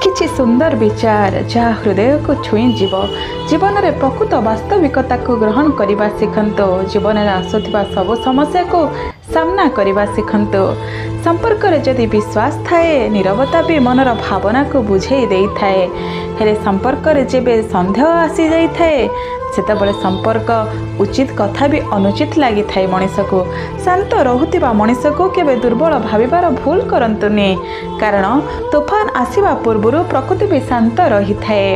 किछि सुंदर विचार जहाँ हृदय को छुई जीव जीवन में प्रकृत वास्तविकता को ग्रहण करने शिखंतु जीवन में आसुवा सब समस्या को सामना करने शिखंतु संपर्क रे जदि विश्वास थाए नीरवता भी मनर भावना को बुझे दे थाए हेले संपर्क रे जेबे संदेह आसी जाई थाए सेतबले संपर्क उचित कथा भी अनुचित लगी थाए मनीष को शांत रहुतिबा मनीष को केबे दुर्बल भाविबार भूल करंतुनी कारण तूफान आसीबा पूर्वरु प्रकृति भी शांत रही थाए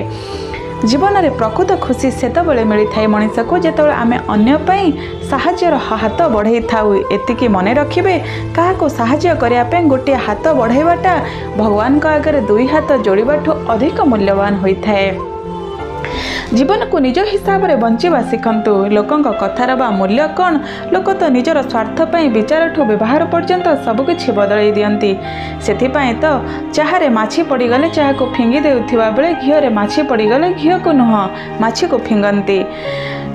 जीवन में प्रकृत खुशी सेतबले मिलता है मनीष को जेतबले आमे अन्य पई साहाଯ୍यर हाथ बढ़ाई थाउ एतिकी मने रखिबे काहाको साहाଯ୍य करिया पे गोटे हाथ बढ़ाइबाटा भगवान का आगे दुई हाथ जोड़िबाठु अधिक मूल्यवान होइथाए जीवन को निज हिसाब से बंचिबा शिखंतु लोकों कथार बा मूल्य कौन लोक तो निजर स्वार्थ पई विचार ठू व्यवहार पर्यंत सबकिछि बदलाई दियंती सेथिपाई तो चाहारे माछी पड़गले चाह को फिंगी देउथिबा बेले घिओरे माछी पड़गले घिओ को नुह माछी को फिंगंती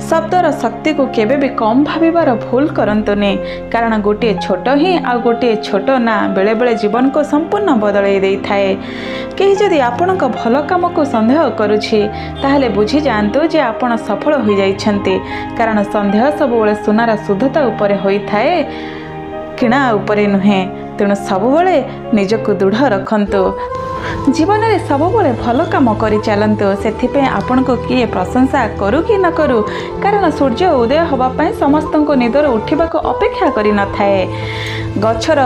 शब्दर शक्ति को केबे भी कम भाविबार भूल करंतुनी कारण गोटे छोट ही आ गोटे छोट ना बेले बेले जीवन को संपूर्ण बदलाई देई थाए कहीं जदि आपण भल काम को संदेह करुछि ताहले बुझी जानतु जे आपण सफल हो जाइछंती कारण संदेह सब बेले सुनार शुद्धता उपरे होई थाए किणा उपरे नुहे तेणु सब बेले निजको दृढ़ रखंतु जीवन में सब बेले भल कम कर चलतु से आपण को किए प्रशंसा करू कि न करू कारण सूर्य उदय होगापाई समस्त निदर उठा अपेक्षा कर न थाए गछर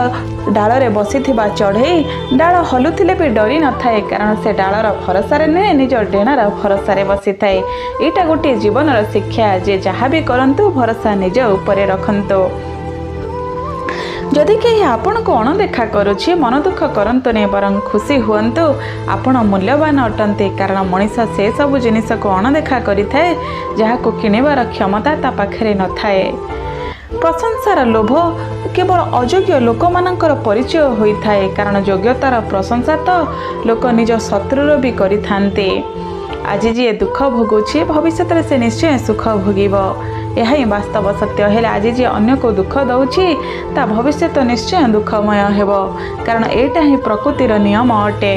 डाल में बसी चढ़ई डाल हलुले भी डरी न थाए कारण से डालर भरसा नुहे निज डेणार भरसा बसी थाए यहाँ गोटे जीवन शिक्षा जे जहाँ भी करंतु भरसा निज उपरे रखंतु जदि कहीं आपण को अणदेखा करुछि मन दुख करंतु नहीं बरं खुशी हुअंतु आपण मूल्यवान अटंती कारण मनीष से सब जिनिस को अणदेखा करिथाए जहाँ को किणिबार क्षमता ता पाखरे न थाए प्रशंसार लोभ केवल अयोग्य लोक मानकर परिचय होइथाए कारण योग्यतार प्रशंसा तो लोक निज शत्रुर भी करिथान्ते आज जी दुख भोगुछि भविष्य से निश्चय सुख भोगिब यह ही वास्तव सत्य है आज जी अन्य को दुख दौछि ता भविष्य तो निश्चय दुखमय हेब कारण एटा ही प्रकृतिर नियम अटे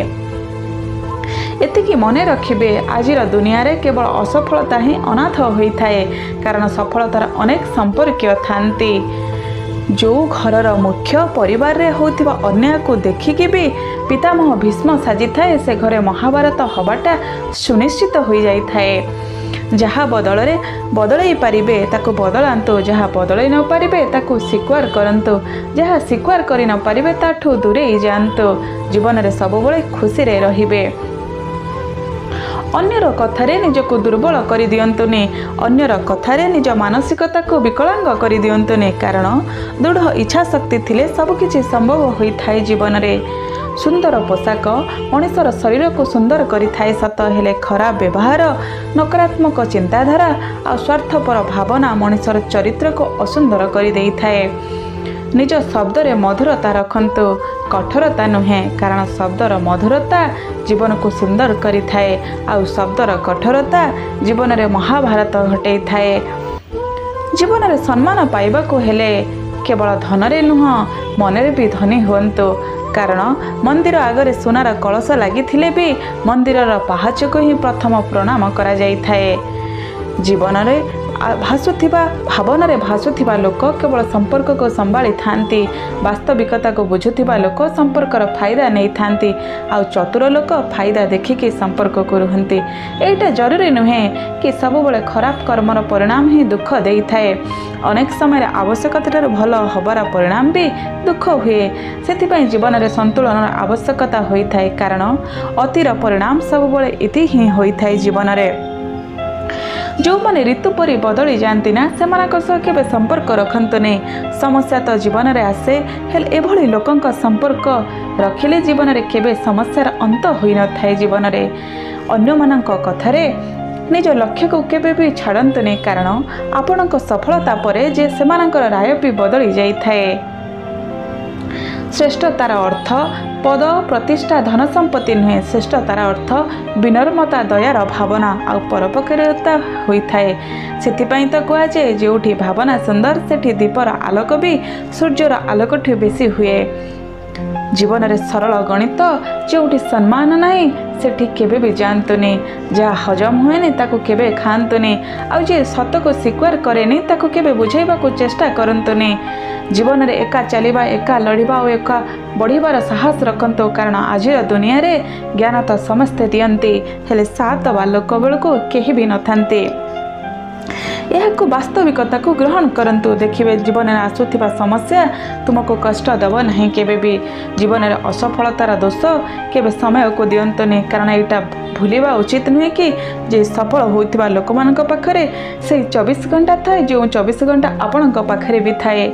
एतिकी मने रखिबे आजिर दुनिया रे केवल असफलता ही अनाथ होइथाए कारण सफलतार अनेक संपर्कीय थांती जो घरर मुख्य परिवार रे होतिबा अन्याय को देखिकी भी पितामह भीष्म साजी थाए से घरे महाभारत हबाटा सुनिश्चित हो जाई थाए जहाँ बदल बदलई पारिबे ताको बदलांतु जहाँ बदलई न पारिबे ताको स्वीकार करंतु जहाँ स्वीकार करि न पारिबे ताठू दूरेई जांतु जीवन रे सब बेले खुशी रे रहिबे अन्यर कथारे निजको दुर्बल कर दियंतुनी अन्यर कथारे निज मानसिकता को विकलांग कर दियंतुनी कारण दृढ़ इच्छा शक्ति थिले सबकिछि संभव होई थाए जीवन रे सुंदर पोशाक मनुष्यर शरीर को सुंदर करिथाए सत हेले खराब व्यवहार नकारात्मक चिंताधारा आ स्वार्थपर भावना मनुष्यर चरित्र को असुंदर कर देई थाए निज शब्द रे मधुरता रखंतु कठोरता नुहे कारण शब्दर मधुरता जीवन को सुंदर करिथाए आ शब्दर कठोरता जीवन रे महाभारत घटई थाए जीवन रे सम्मान पाइबा को हेले केवल धन रे नुह मन रे भी धनी हुअंतु कारण मंदिर आगरे सुनार कलश लगी भी मंदिरर पाहाच को ही प्रथम प्रणाम करा जाई थाए जीवन रे भासुथिबा भावना रे भासुथिबा लोक केवल संपर्क को संभाली थांती वास्तविकता को बुझुथिबा लोक संपर्कर फायदा नहीं थांती आ चतुर लोक फायदा देखिकी संपर्क को रुहंती एटा जरूरी नुहे कि सब बेले खराब कर्मर परिणाम ही दुख देई थाए अनेक समय आवश्यकता भल हबार परिणाम भी दुख हुए से जीवन में संतुलन आवश्यकता होई थाए कारण अतिर परिणाम सब बेले इति ही होई थाए जीवन में जो माने ऋतु परी बदली जाती ना से संपर्क रखंतु नहीं समस्या तो जीवन में आसे हेल एभली लोकंक संपर्क रखिले जीवन में केबे समस्यार अंत होई न थाए जीवन में अन्य मानक कथारे निज लक्ष्य को केबे भी छाड़ंतु नहीं कारण आपणक सफलता परे जे सेमानकर राय भी बदली जाई थाए श्रेष्ठतार अर्थ पद प्रतिष्ठा धन संपत्ति नुहे श्रेष्ठतार अर्थ विनम्रता दयार भावना आ परोपकारिता होइथाए सेथिपाई तो कहुए जोठी भावना सुंदर सेठी दीपर आलोक भी सूर्यर आलोक ठू बेसी हुए जीवन में सरल गणित जो सम्मान नहीं सेठी केबे भी जातुनि जहाँ हजम हुए ताको केबे खातुनि आउ जे सत को स्वीकार करेनि ताको केबे बुझाइबा को चेष्टा करंतुनि। जीवन में एका चलिबा एका लड़िबा और एका बढ़िबार साहस रखंतु कारण आज दुनिया रे ज्ञान तो समस्ते दियंती हेले साथ दबा लोक बेलको केही भी नथांती। यह वास्तविकता को ग्रहण करंतु देखिए जीवन में आसुथिबा समस्या तुमको कष्ट देव नहीं केबे भी। जीवन में असफलतार दोष केबे समय को दियंतुनि कारण यहाँ भूलिबा उचित नुहे कि जे सफल होइतिबा लोक मानक पाखरे से 24 घंटा थाए जो 24 घंटा आपण पाखरे भी थाए।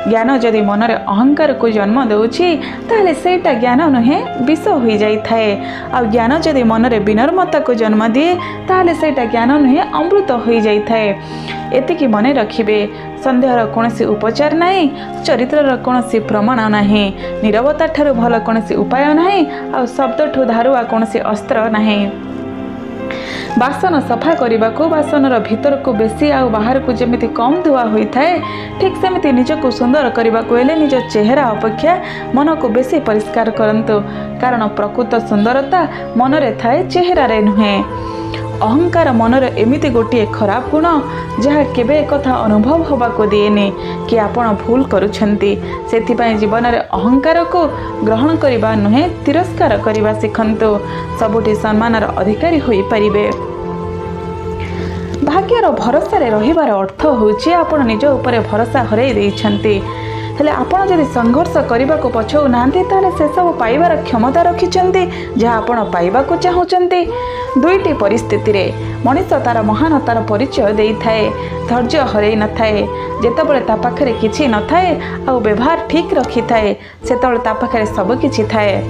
ज्ञान जदि मन रे अहंकार को जन्म देउछि ताले सेटा ज्ञान नुहे विष हो जाई थाए। आ ज्ञान जदि मन रे विनम्रता को जन्म दिए ताले सेटा ज्ञान नुहे अमृत हो जाई थाए। एतिकी मने रखिबे संदेहर कोनोसी उपचार नहीं, चरित्रर कोनोसी प्रमाण नहीं, नीरवता ठारू भल कोनोसी उपाय नहीं, आ शब्द ठू धारुआ कोनोसी अस्त्र नहीं। बासन सफा करने को बासनर भीतर को बेसी आ बाहर को जमी कम धुआ होता है ठीक सेमती निजक सुंदर करने को हेले निज चेहरा अपेक्षा मन को बेसी परिष्कार करंतु कारण प्रकृत सुंदरता मनरे थाए चेहरा नुहे। अहंकार मनर एमिति गोटे खराब गुण जहाँ केबे कथा अनुभव होबा को दिएनि कि आपण भूल करुछंती। सेथिपाई जीवन में अहंकार को ग्रहण करबा नुहे तिरस्कार करबा सिखंतु सबुठी सम्मानर अधिकारी होई परिबे। भाग्यर भरोसा रे रहिबार अर्थ होछि आपण निज ऊपर भरोसा हरै दैछंती हेले आपण जदि संघर्ष करने को पछौ नांती ताले से सब पाइबार क्षमता रखिछंती जहाँ आपण पाइबा को चाहुचंती। दुईटी परिस्थिति रे मनीष तार महानतार परिचय देई थाए धैर्य हरै न थाए जेतेबेले ता पाखरे किछि न थाए आ व्यवहार ठीक रखि थाए सेतेबेले ता पाखरे सब किछि थाए।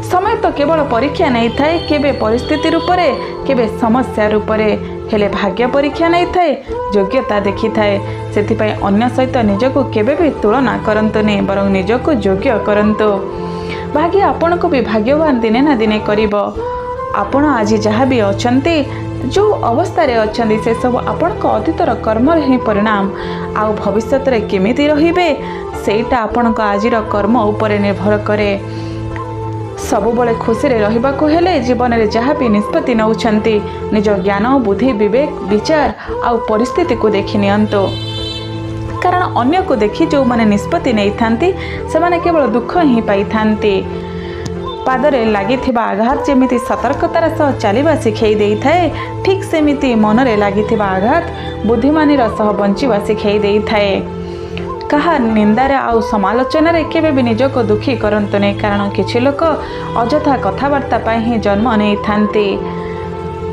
समय तो केवल परीक्षा नहीं थाए केबे परिस्थिति रूपरे केबे समस्या रूपरे हेले भाग्य परीक्षा नहीं थाए योग्यता देखि थाए। सेथिपाई अन्य सहित निजको केबे भी तुलना करंतुनि बरं निजको योग्य करंतु। भाग्य आपण को भी भाग्यवान दिने ना दिने करिबो। आपण आज जहाँ भी अछंती जो अवस्था रे अछंती से सब आपण को अतीतर कर्म ही परिणाम आउ भविष्य रे केमिति रहिबे सेटा आपण को आजिर कर्म ऊपर निर्भर करे। सबुबले खुशी रे रहिबा को हेले जीवन में जहाँ भी निष्पत्ति नौछंती निज ज्ञान बुद्धि विवेक विचार आउ परिस्थिति को देखि नियंतो कारण अन्य को देखि जो माने निष्पत्ति नहीं थांती से माने केवल दुख ही पाई थांती। पादरे लागिथिबा आघात जेमिति सतर्कतार सह चलिबा सिखै देई थाए ठीक सेमिति मनरे लागिथिबा आघात बुद्धिमानीर सह बंचिबा सिखै देई थाए। कहा निंदारे आउ समालोचन रे केबे भी निज को दुखी करंतु नहीं कारण किछि लोक अजथा कथबार्ता पाई ही जन्म नहीं थांती।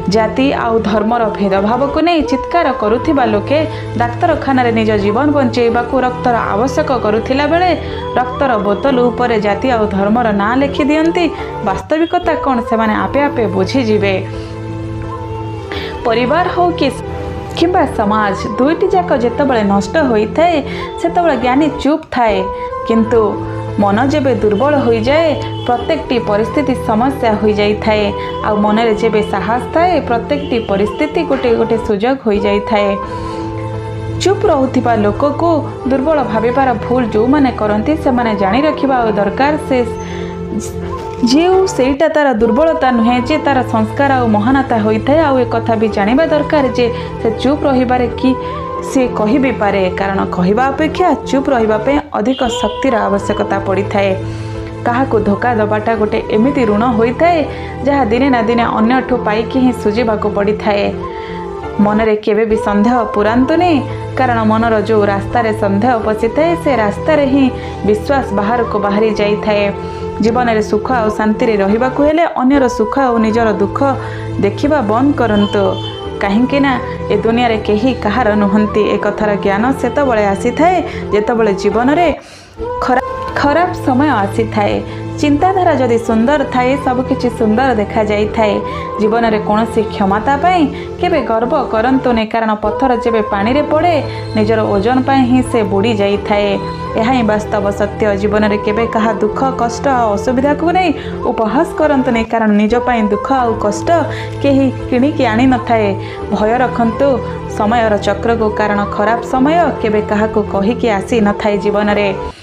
जाति आउ धर्मर भेदभाव को नहीं चित्कार करुथिबा लोके डाक्तरखाना रे निज जीवन बंचेबा को रक्तर आवश्यक करुथिला बेले रक्तर बोतल ऊपर जाति आउ धर्मर ना लिखि दियंती वास्तविकता कौन से माने आपे आपे बुझी जिवे। परिवार हो कि किंबा समाज दुईटी जाक जेतेबेले नष्ट होइथाए सेतेबेले ज्ञानी चुप थाए किंतु मन जेबे दुर्बल हो जाए प्रत्येकटी परिस्थिति समस्या हो जाई थाए आ मन रे जेबे साहस थाए प्रत्येकटी परिस्थिति गोटे गोटे सुजोग हो जाई थाए। चुप रहुथिबा लोक को दुर्बल भाविबार भूल जो माने करंती से माने जानी रखिबा दरकार से जो सेटा तार दुर्बलता नुहे जे तार संस्कार आ महानता होता है आउ एक कथा भी जानिबा दरकार जे से चुप रहिबारे कि से कहि भी पारे कारण कहिबा अपेक्षा चुप रहिबा पे अधिक शक्तिर आवश्यकता पड़ी थाए। काहाको धोखा दबाटा गोटे एमिति ऋण होता है जहाँ दिने ना दिने अन्य ठू पाइकी ही सुझीबाको पड़ी थाए। मनरे केबे भी संदेह पुरांतु नहीं कारण मनर जो रास्ता रे संदेह पशि थाए से रास्ता रे ही विश्वास बाहर को बाहरी जाई थाए। जीवन में सुख और शांति रे रहिबा को हेले अन्यर सुख और निजर दुख देखिबा बंद करंतु कहीं ना ए दुनिया रे केही कहार नुहंती एक कथार ज्ञान सेतबळे आसी थाए जेतबळे जीवन रे खराब समय आसी थाए। चिंताधारा जदि सुंदर थाए सबकिछि सुंदर देखा जाई थाए। जीवन में कौन क्षमता पाई केबे गर्व करंतु नहीं कारण पत्थर जेबे पानी रे पड़े निजर ओजन पाई ही से बुड़ी जाई थाए। यह ही वास्तव सत्य। जीवन में केबे कहा दुख कष्ट और असुविधा को नहीं उपहास करंतु नहीं कारण निज पाई दुख और कष्ट केही किणिकी आनी न थाए। भय रखंतु समयर चक्र को कारण खराब समय केबे कहा को कही कि आसी न थाए। जीवन में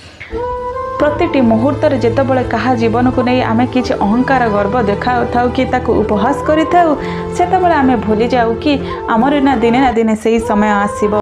प्रतिटी मुहूर्त जेतेबेले कहा जीवन को नहीं आमे किछि अहंकार गर्व देखा था कि ताको उपहास करि थाउ सेतेबेले आमे भूली जाऊ कि आमर ना दिने से ही समय आसीबो।